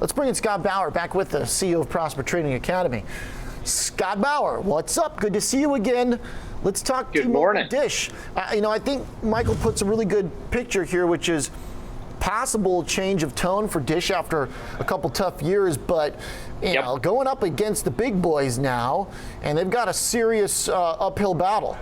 Let's bring in Scott Bauer back with the CEO of Prosper Trading Academy. Scott Bauer, what's up? Good to see you again. Let's talk Good morning. Dish. I think Michael puts a really good picture here, which is possible change of tone for Dish after a couple tough years, but you know, going up against the big boys now, and they've got a serious uphill battle.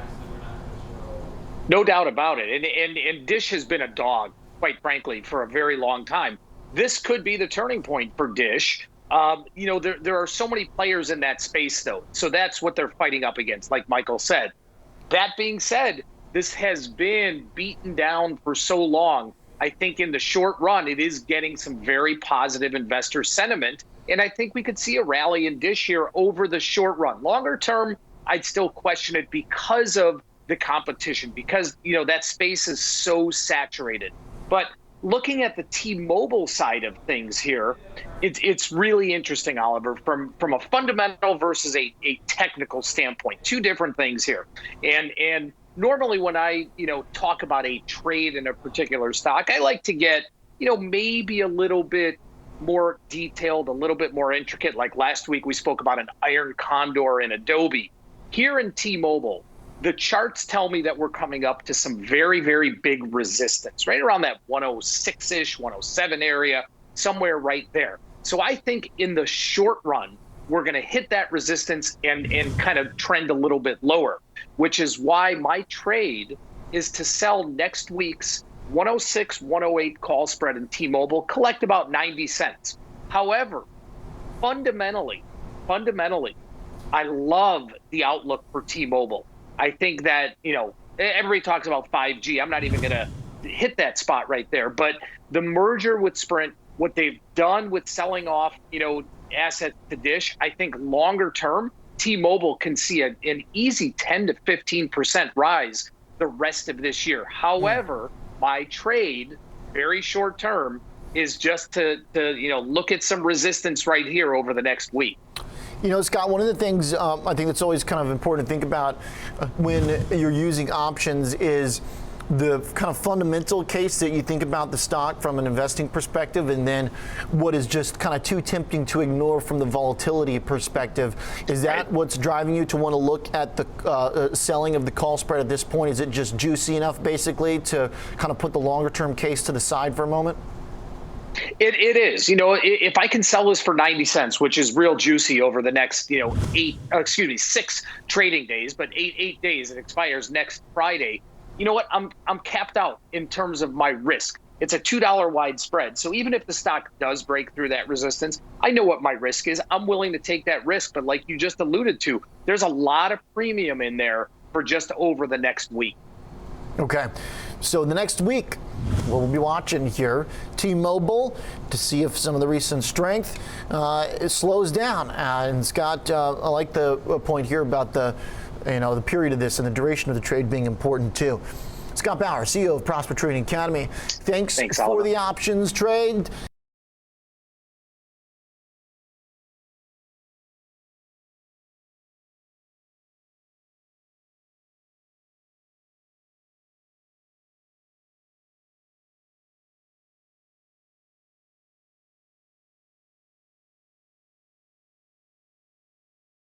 No doubt about it. And Dish has been a dog, quite frankly, for a very long time. This could be the turning point for Dish. There are so many players in that space, though. So that's what they're fighting up against, like Michael said. That being said, this has been beaten down for so long. I think in the short run, it is getting some very positive investor sentiment. And I think we could see a rally in Dish here over the short run. Longer term, I'd still question it because of the competition, because, that space is so saturated. But looking at the T-Mobile side of things here, it's really interesting, Oliver, from a fundamental versus a technical standpoint. Two different things here. And normally when I, talk about a trade in a particular stock, I like to get, maybe a little bit more detailed, a little bit more intricate. Like last week, we spoke about an iron condor in Adobe. Here in T-Mobile, the charts tell me that we're coming up to some very, very big resistance, right around that 106-ish, 107 area, somewhere right there. So I think in the short run, we're going to hit that resistance and kind of trend a little bit lower, which is why my trade is to sell next week's 106, 108 call spread in T-Mobile, collect about 90 cents. However, fundamentally, I love the outlook for T-Mobile. I think that, everybody talks about 5G. I'm not even going to hit that spot right there. But the merger with Sprint, what they've done with selling off, assets to Dish, I think longer term, T-Mobile can see an easy 10 to 15% rise the rest of this year. However, my trade, very short term, is just to look at some resistance right here over the next week. Scott, one of the things I think that's always kind of important to think about when you're using options is the kind of fundamental case that you think about the stock from an investing perspective, and then what is just kind of too tempting to ignore from the volatility perspective. Is that what's driving you to want to look at the selling of the call spread at this point? Is it just juicy enough, basically, to kind of put the longer term case to the side for a moment? It is. If I can sell this for 90 cents, which is real juicy over the next, 6 trading days, but eight days, it expires next Friday. You know what? I'm capped out in terms of my risk. It's a $2 wide spread. So even if the stock does break through that resistance, I know what my risk is. I'm willing to take that risk. But like you just alluded to, there's a lot of premium in there for just over the next week. Okay. So the next week, we'll be watching here T-Mobile to see if some of the recent strength slows down. And Scott, I like the point here about the period of this and the duration of the trade being important too. Scott Bauer, CEO of Prosper Trading Academy. Thanks for Oliver. the options trade.